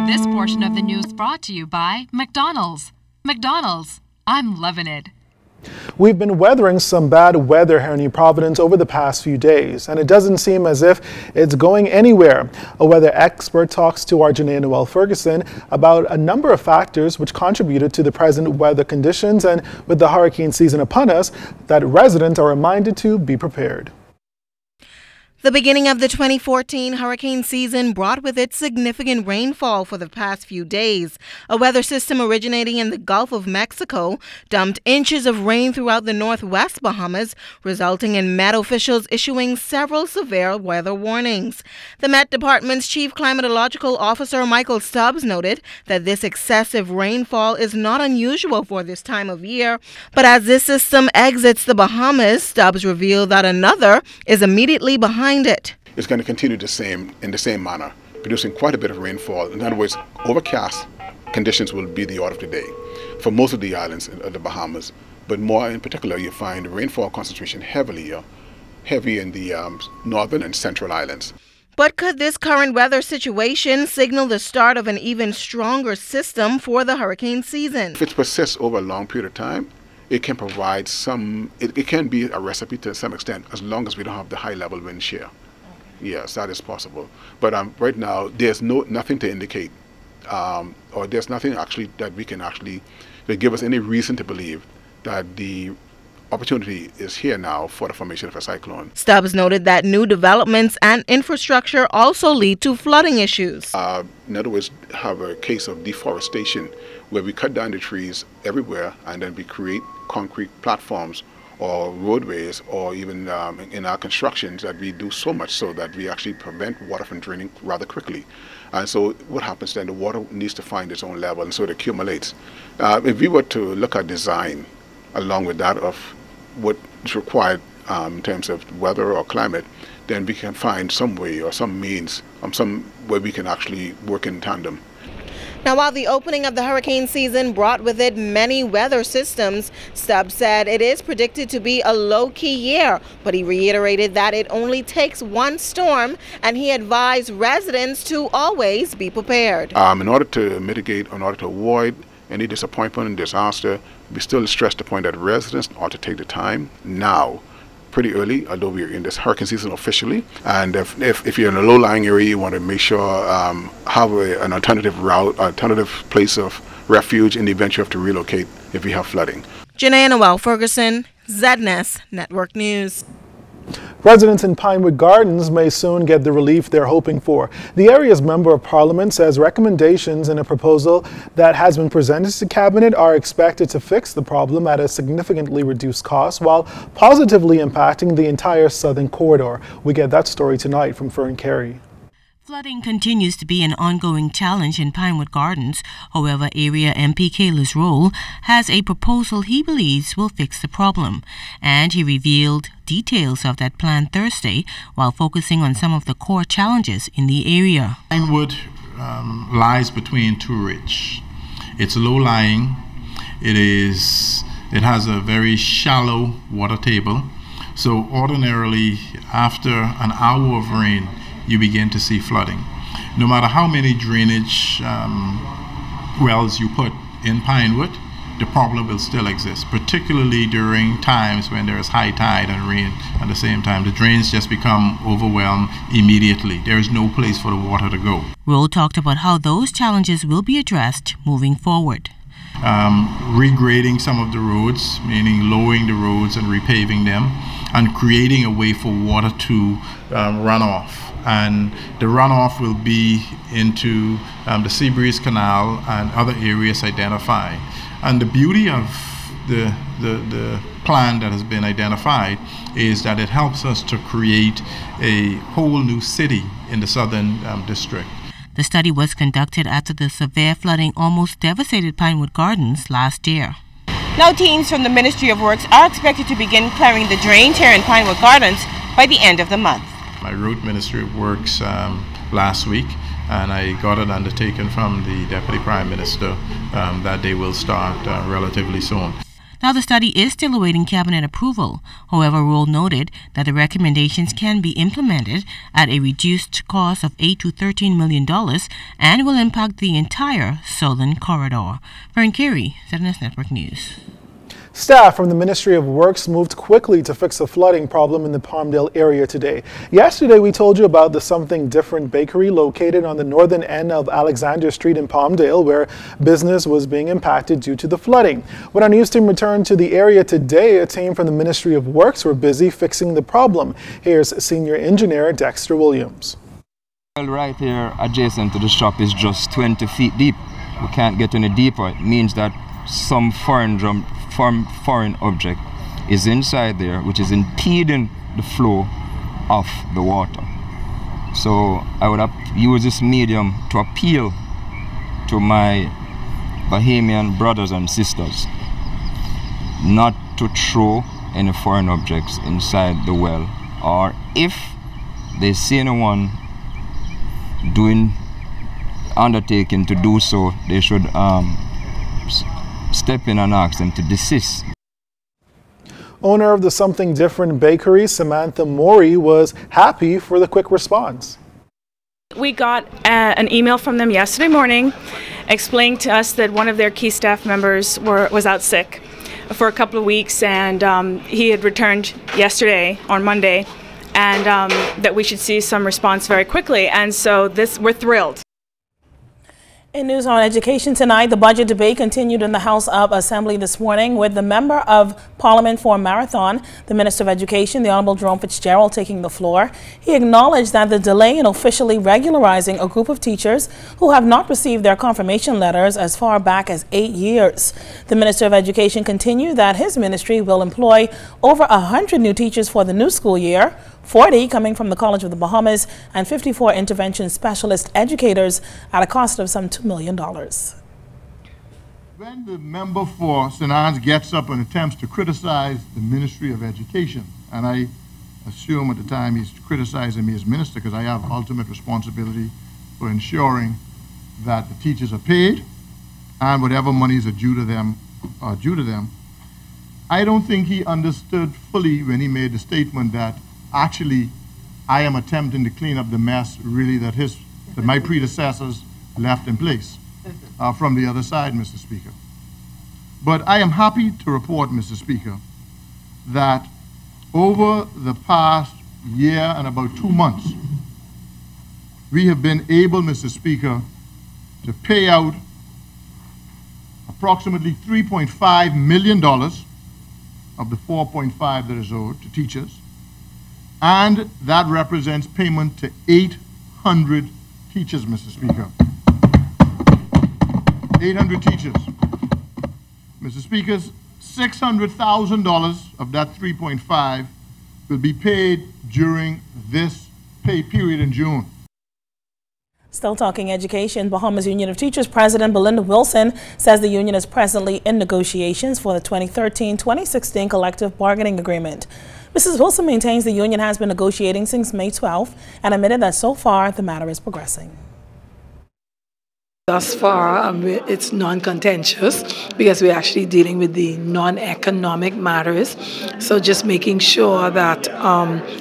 This portion of the news brought to you by McDonald's. McDonald's, I'm loving it. We've been weathering some bad weather here in New Providence over the past few days, and it doesn't seem as if it's going anywhere. A weather expert talks to our Janae Noel Ferguson about a number of factors which contributed to the present weather conditions, and with the hurricane season upon us, that residents are reminded to be prepared. The beginning of the 2014 hurricane season brought with it significant rainfall for the past few days. A weather system originating in the Gulf of Mexico dumped inches of rain throughout the northwest Bahamas, resulting in Met officials issuing several severe weather warnings. The Met Department's Chief Climatological Officer Michael Stubbs noted that this excessive rainfall is not unusual for this time of year, but as this system exits the Bahamas, Stubbs revealed that another is immediately behind it. It's going to continue in the same manner, producing quite a bit of rainfall. In other words, overcast conditions will be the order of the day for most of the islands of the Bahamas, but more in particular you find rainfall concentration heavy in the northern and central islands. But could this current weather situation signal the start of an even stronger system for the hurricane season? If it persists over a long period of time, it can provide it can be a recipe to some extent, as long as we don't have the high level wind shear. Okay. Yes, that is possible. But right now, there's nothing to indicate, or there's nothing actually that give us any reason to believe that the opportunity is here now for the formation of a cyclone. Stubbs noted that new developments and infrastructure also lead to flooding issues. In other words, have a case of deforestation where we cut down the trees everywhere and then we create concrete platforms or roadways, or even in our constructions that we do so much so that we actually prevent water from draining rather quickly. And so what happens then, the water needs to find its own level, and so it accumulates. If we were to look at design along with that of what is required in terms of weather or climate, then we can find some way or some means, some way we can actually work in tandem. Now, while the opening of the hurricane season brought with it many weather systems, Stubbs said it is predicted to be a low-key year, but he reiterated that it only takes one storm, and he advised residents to always be prepared. In order to mitigate, in order to avoid any disappointment and disaster, we still stress the point that residents ought to take the time now, pretty early, although we're in this hurricane season officially. And if you're in a low-lying area, you want to make sure have an alternative route, alternative place of refuge in the event you have to relocate if you have flooding. Janae Noel Ferguson, ZNS Network News. Residents in Pinewood Gardens may soon get the relief they're hoping for. The area's Member of Parliament says recommendations in a proposal that has been presented to Cabinet are expected to fix the problem at a significantly reduced cost while positively impacting the entire southern corridor. We get that story tonight from Fern Carey. Flooding continues to be an ongoing challenge in Pinewood Gardens. However, area MP Kayla's Roll has a proposal he believes will fix the problem. And he revealed details of that plan Thursday while focusing on some of the core challenges in the area. Pinewood lies between two ridges. It's low-lying. It has a very shallow water table. So ordinarily, after an hour of rain, you begin to see flooding. No matter how many drainage wells you put in Pinewood, the problem will still exist, particularly during times when there is high tide and rain at the same time. The drains just become overwhelmed immediately. There is no place for the water to go. Rowe talked about how those challenges will be addressed moving forward. Regrading some of the roads, meaning lowering the roads and repaving them, and creating a way for water to run off. And the runoff will be into the Seabreeze Canal and other areas identified. And the beauty of the plan that has been identified is that it helps us to create a whole new city in the southern district. The study was conducted after the severe flooding almost devastated Pinewood Gardens last year. Now, teams from the Ministry of Works are expected to begin clearing the drains here in Pinewood Gardens by the end of the month. I wrote Ministry of Works last week, and I got it undertaken from the Deputy Prime Minister that they will start relatively soon. Now, the study is still awaiting cabinet approval. However, Roll noted that the recommendations can be implemented at a reduced cost of $8 to $13 million and will impact the entire southern corridor. Vern Carey, ZNS Network News. Staff from the Ministry of Works moved quickly to fix a flooding problem in the Palmdale area today. Yesterday, we told you about the Something Different bakery located on the northern end of Alexander Street in Palmdale, where business was being impacted due to the flooding. When our news team returned to the area today, a team from the Ministry of Works were busy fixing the problem. Here's Senior Engineer Dexter Williams. Well, right here adjacent to the shop is just 20 feet deep. We can't get any deeper. It means that some foreign object is inside there, which is impeding the flow of the water. So I would use this medium to appeal to my Bahamian brothers and sisters not to throw any foreign objects inside the well, or if they see anyone undertaking to do so, they should step in and ask them to desist. Owner of the Something Different bakery, Samantha Mori, was happy for the quick response. We got an email from them yesterday morning explaining to us that one of their key staff members was out sick for a couple of weeks, and he had returned yesterday on Monday, and that we should see some response very quickly, and so we're thrilled. In news on education tonight, the budget debate continued in the House of Assembly this morning with the Member of Parliament for Marathon, the Minister of Education, the Honorable Jerome Fitzgerald, taking the floor. He acknowledged that the delay in officially regularizing a group of teachers who have not received their confirmation letters as far back as 8 years. The Minister of Education continued that his ministry will employ over 100 new teachers for the new school year, 40 coming from the College of the Bahamas, and 54 intervention specialist educators at a cost of some $2 million. When the member for St. Anne's gets up and attempts to criticize the Ministry of Education, and I assume at the time he's criticizing me as minister because I have ultimate responsibility for ensuring that the teachers are paid and whatever monies are due to them are due to them. I don't think he understood fully when he made the statement that actually I am attempting to clean up the mess really that my predecessors left in place from the other side, Mr. Speaker. But I am happy to report, Mr. Speaker, that over the past year and about 2 months, we have been able, Mr. Speaker, to pay out approximately $3.5 million of the $4.5 that is owed to teachers, and that represents payment to 800 teachers, Mr. Speaker. 800 teachers. Mr. Speaker, $600,000 of that 3.5 will be paid during this pay period in June. Still talking education, Bahamas Union of Teachers President Belinda Wilson says the union is presently in negotiations for the 2013-2016 collective bargaining agreement. Mrs. Wilson maintains the union has been negotiating since May 12th and admitted that so far the matter is progressing. Thus far, it's non-contentious because we're actually dealing with the non-economic matters. So just making sure that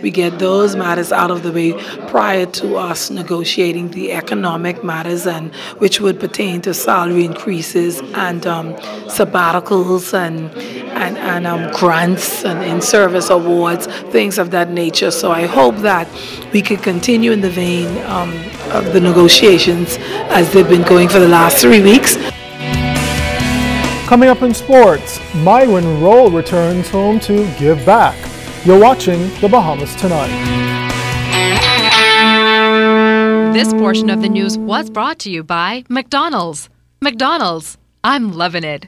we get those matters out of the way prior to us negotiating the economic matters, and which would pertain to salary increases and sabbaticals and grants and in-service awards, things of that nature. So I hope that we can continue in the vein of the negotiations as they've been going for the last 3 weeks. Coming up in sports, Myron Roll returns home to give back. You're watching The Bahamas Tonight. This portion of the news was brought to you by McDonald's. McDonald's, I'm loving it.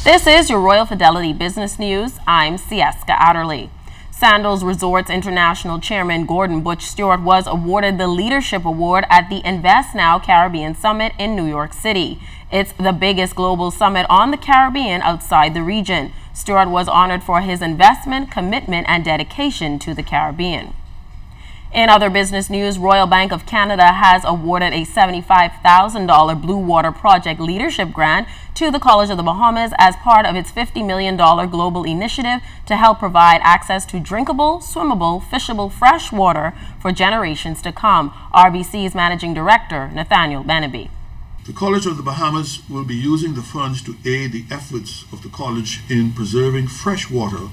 This is your Royal Fidelity Business News. I'm Sieska Adderley. Sandals Resorts International Chairman Gordon Butch Stewart was awarded the Leadership Award at the Invest Now Caribbean Summit in New York City. It's the biggest global summit on the Caribbean outside the region. Stewart was honored for his investment, commitment, and dedication to the Caribbean. In other business news, Royal Bank of Canada has awarded a $75,000 Blue Water Project Leadership Grant to the College of the Bahamas as part of its $50 million global initiative to help provide access to drinkable, swimmable, fishable fresh water for generations to come. RBC's Managing Director, Nathaniel Benaby. The College of the Bahamas will be using the funds to aid the efforts of the college in preserving fresh water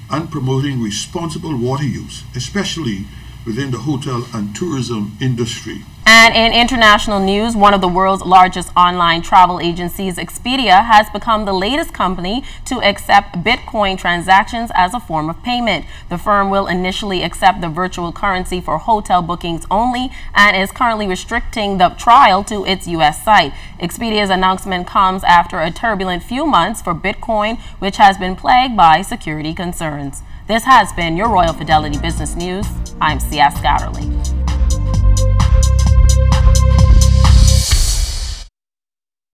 and promoting responsible water use, especially within the hotel and tourism industry. And in international news, one of the world's largest online travel agencies, Expedia, has become the latest company to accept Bitcoin transactions as a form of payment. The firm will initially accept the virtual currency for hotel bookings only and is currently restricting the trial to its U.S. site. Expedia's announcement comes after a turbulent few months for Bitcoin, which has been plagued by security concerns. This has been your Royal Fidelity Business News. I'm C.S. Scouterly.